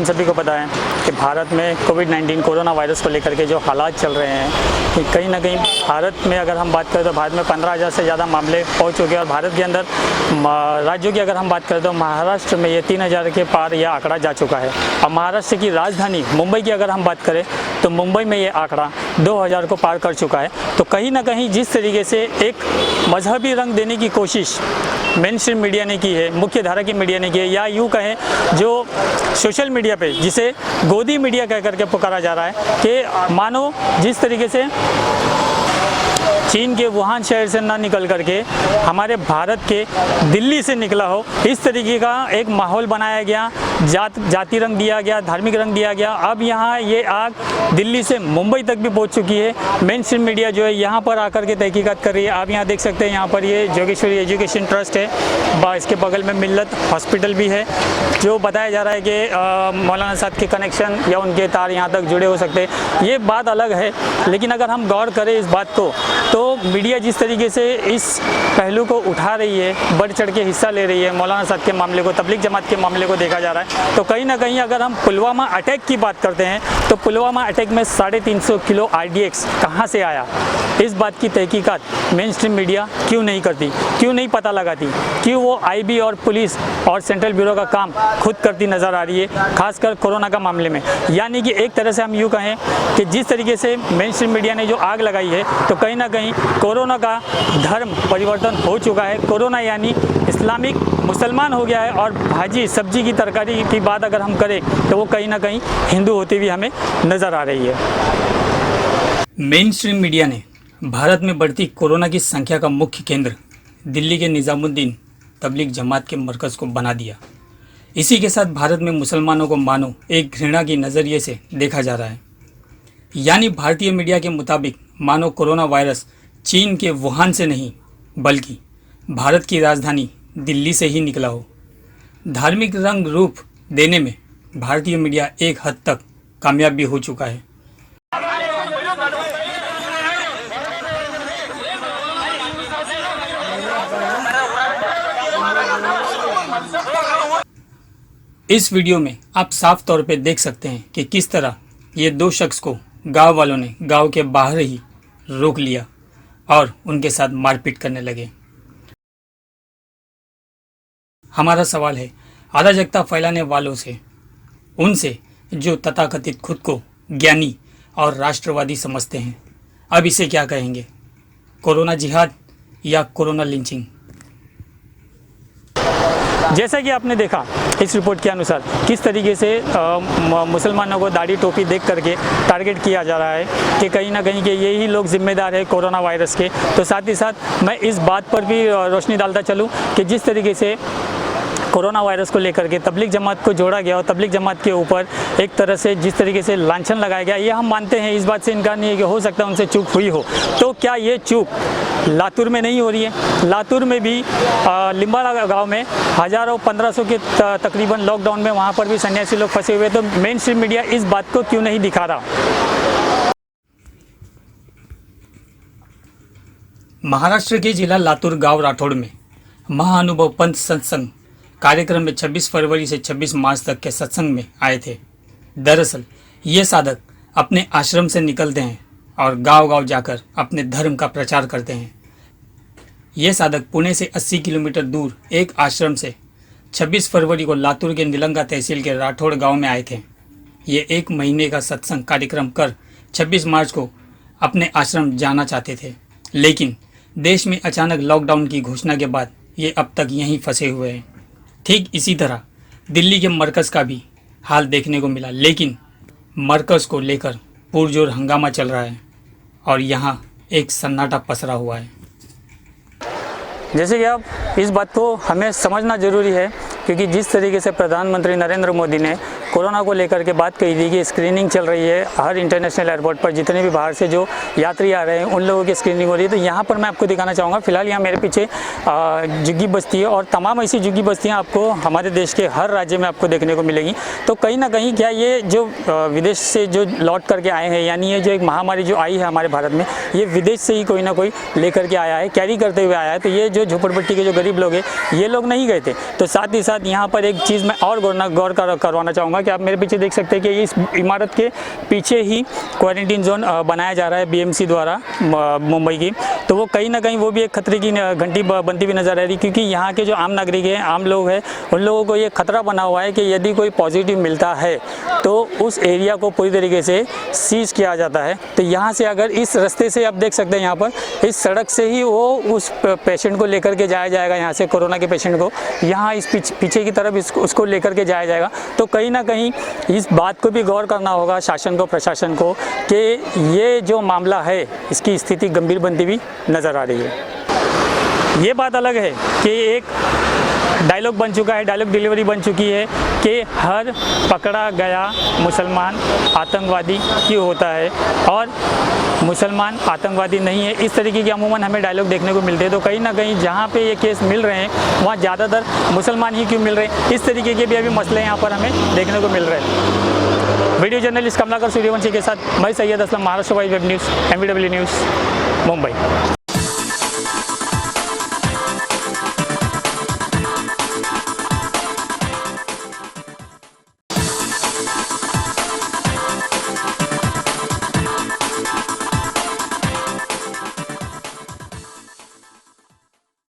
सभी को पता है कि भारत में कोविड-19 कोरोना वायरस को लेकर के जो हालात चल रहे हैं कि कहीं ना कहीं भारत में अगर हम बात करें तो भारत में 15,000 से ज़्यादा मामले पहुंच चुके हैं और भारत के अंदर राज्यों की अगर हम बात करें तो महाराष्ट्र में ये 3,000 के पार यह आंकड़ा जा चुका है। और महाराष्ट्र की राजधानी मुंबई की अगर हम बात करें तो मुंबई में ये आंकड़ा 2,000 को पार कर चुका है। तो कहीं ना कहीं जिस तरीके से एक मजहबी रंग देने की कोशिश मेन स्ट्रीम मीडिया ने की है, मुख्य धारा की मीडिया ने की है, या यूँ कहें जो सोशल मीडिया पे जिसे गोदी मीडिया कह करके पुकारा जा रहा है कि मानो जिस तरीके से चीन के वुहान शहर से ना निकल करके हमारे भारत के दिल्ली से निकला हो, इस तरीके का एक माहौल बनाया गया, जाति रंग दिया गया, धार्मिक रंग दिया गया। अब यहाँ ये आग दिल्ली से मुंबई तक भी पहुँच चुकी है। मेन स्ट्रीम मीडिया जो है यहाँ पर आकर के तहकीकात कर रही है। आप यहाँ देख सकते हैं, यहाँ पर ये जोगेश्वरी एजुकेशन ट्रस्ट है, इसके बगल में मिल्लत हॉस्पिटल भी है। जो बताया जा रहा है कि मौलाना साहब के कनेक्शन या उनके तार यहाँ तक जुड़े हो सकते हैं, ये बात अलग है। लेकिन अगर हम गौर करें इस बात को तो मीडिया जिस तरीके से इस पहलू को उठा रही है, बढ़ चढ़ के हिस्सा ले रही है, मौलाना साहब के मामले को, तबलीग जमात के मामले को देखा जा रहा है। तो कहीं ना कहीं अगर हम पुलवामा अटैक की बात करते हैं तो पुलवामा अटैक में 350 किलो RDX कहाँ से आया, इस बात की तहकीकात मेन स्ट्रीम मीडिया क्यों नहीं करती, क्यों नहीं पता लगाती, क्यों वो IB और पुलिस और सेंट्रल ब्यूरो का काम खुद करती नज़र आ रही है, खासकर कोरोना का मामले में। यानी कि एक तरह से हम यूँ कहें कि जिस तरीके से मेन स्ट्रीम मीडिया ने जो आग लगाई है तो कहीं ना कहीं कोरोना का धर्म परिवर्तन हो चुका है। कोरोना यानी इस्लामिक मुसलमान हो गया है और भाजी सब्जी की तरकारी की बात अगर हम करें तो वो कहीं ना कहीं हिंदू होती हुई हमें नज़र आ रही है। मेन स्ट्रीम मीडिया ने भारत में बढ़ती कोरोना की संख्या का मुख्य केंद्र दिल्ली के निज़ामुद्दीन तबलीग जमात के मरकज़ को बना दिया। इसी के साथ भारत में मुसलमानों को मानो एक घृणा की नज़रिए से देखा जा रहा है। यानी भारतीय मीडिया के मुताबिक मानो कोरोना वायरस चीन के वुहान से नहीं बल्कि भारत की राजधानी दिल्ली से ही निकला हो। धार्मिक रंग रूप देने में भारतीय मीडिया एक हद तक कामयाब भी हो चुका है। इस वीडियो में आप साफ तौर पे देख सकते हैं कि किस तरह ये दो शख्स को गांव वालों ने गांव के बाहर ही रोक लिया और उनके साथ मारपीट करने लगे। हमारा सवाल है अराजकता फैलाने वालों से, उनसे जो तथाकथित खुद को ज्ञानी और राष्ट्रवादी समझते हैं। अब इसे क्या कहेंगे, कोरोना जिहाद या कोरोना लिंचिंग? जैसा कि आपने देखा इस रिपोर्ट के अनुसार किस तरीके से मुसलमानों को दाढ़ी टोपी देख करके टारगेट किया जा रहा है कि कहीं ना कहीं कि यही लोग जिम्मेदार है कोरोना वायरस के। तो साथ ही साथ मैं इस बात पर भी रोशनी डालता चलूँ कि जिस तरीके से कोरोना वायरस को लेकर के तबलीग जमात को जोड़ा गया और तबलीग जमात के ऊपर एक तरह से जिस तरीके से लांछन लगाया गया, ये हम मानते हैं, इस बात से इनकार नहीं है कि हो सकता है उनसे चूक हुई हो। तो क्या ये चूक लातूर में नहीं हो रही है? लातूर में भी लिम्बाड़ा गांव में हज़ारों 1500 के तकरीबन लॉकडाउन में वहाँ पर भी सन्यासी लोग फंसे हुए। तो मेन स्ट्रीम मीडिया इस बात को क्यों नहीं दिखा रहा? महाराष्ट्र के जिला लातूर गांव राठौड़ में महाअनुभव पंथ सत्संग कार्यक्रम में 26 फरवरी से 26 मार्च तक के सत्संग में आए थे। दरअसल ये साधक अपने आश्रम से निकलते हैं और गांव-गांव जाकर अपने धर्म का प्रचार करते हैं। ये साधक पुणे से 80 किलोमीटर दूर एक आश्रम से 26 फरवरी को लातूर के निलंगा तहसील के राठौड़ गांव में आए थे। ये 1 महीने का सत्संग कार्यक्रम कर 26 मार्च को अपने आश्रम जाना चाहते थे, लेकिन देश में अचानक लॉकडाउन की घोषणा के बाद ये अब तक यहीं फंसे हुए हैं। ठीक इसी तरह दिल्ली के मरकज़ का भी हाल देखने को मिला, लेकिन मरकज़ को लेकर पुरजोर हंगामा चल रहा है और यहाँ एक सन्नाटा पसरा हुआ है। जैसे कि अब इस बात को हमें समझना ज़रूरी है क्योंकि जिस तरीके से प्रधानमंत्री नरेंद्र मोदी ने कोरोना को लेकर के बात कही थी कि स्क्रीनिंग चल रही है हर इंटरनेशनल एयरपोर्ट पर, जितने भी बाहर से जो यात्री आ रहे हैं उन लोगों की स्क्रीनिंग हो रही है। तो यहाँ पर मैं आपको दिखाना चाहूँगा, फिलहाल यहाँ मेरे पीछे झुग्गी बस्ती है और तमाम ऐसी झुग्गी बस्तियाँ आपको हमारे देश के हर राज्य में आपको देखने को मिलेंगी। तो कहीं ना कहीं क्या ये जो विदेश से जो लौट करके आए हैं, यानी ये जो एक महामारी जो आई है हमारे भारत में, ये विदेश से ही कोई ना कोई लेकर के आया है, कैरी करते हुए आया है। तो ये जो झोपड़पट्टी के जो गरीब लोग हैं ये लोग नहीं गए थे। तो साथ ही साथ यहाँ पर एक चीज़ मैं और गौर करवाना चाहूँगा चाहूँगा कि आप मेरे पीछे देख सकते हैं कि इस इमारत के पीछे ही क्वारंटीन जोन बनाया जा रहा है बीएमसी द्वारा मुंबई की। तो वो कहीं ना कहीं वो भी एक खतरे की घंटी बनती हुई नज़र आ रही, क्योंकि यहाँ के जो आम नागरिक हैं, आम लोग हैं, उन लोगों को ये खतरा बना हुआ है कि यदि कोई पॉजिटिव मिलता है तो उस एरिया को पूरी तरीके से सीज किया जाता है। तो यहाँ से अगर इस रास्ते से आप देख सकते हैं, यहाँ पर इस सड़क से ही वो उस पेशेंट को लेकर के जाया जाएगा, यहाँ से कोरोना के पेशेंट को यहाँ इस पीछे की तरफ उसको लेकर के जाया जाएगा। तो कहीं ना कहीं इस बात को भी गौर करना होगा शासन को, प्रशासन को, कि ये जो मामला है इसकी स्थिति गंभीर बनती हुई नज़र आ रही है। ये बात अलग है कि एक डायलॉग बन चुका है, डायलॉग डिलीवरी बन चुकी है कि हर पकड़ा गया मुसलमान आतंकवादी क्यों होता है और मुसलमान आतंकवादी नहीं है। इस तरीके के अमूमन हमें डायलॉग देखने को मिलते हैं। तो कहीं ना कहीं जहाँ पे ये केस मिल रहे हैं वहाँ ज़्यादातर मुसलमान ही क्यों मिल रहे हैं, इस तरीके के भी अभी मसले यहाँ पर हमें देखने को मिल रहे हैं। वीडियो जर्नलिस्ट कमलाकर सूर्यवंशी के साथ मैं Syed Aslam, Maharashtra wise web news, MVW news, Mumbai.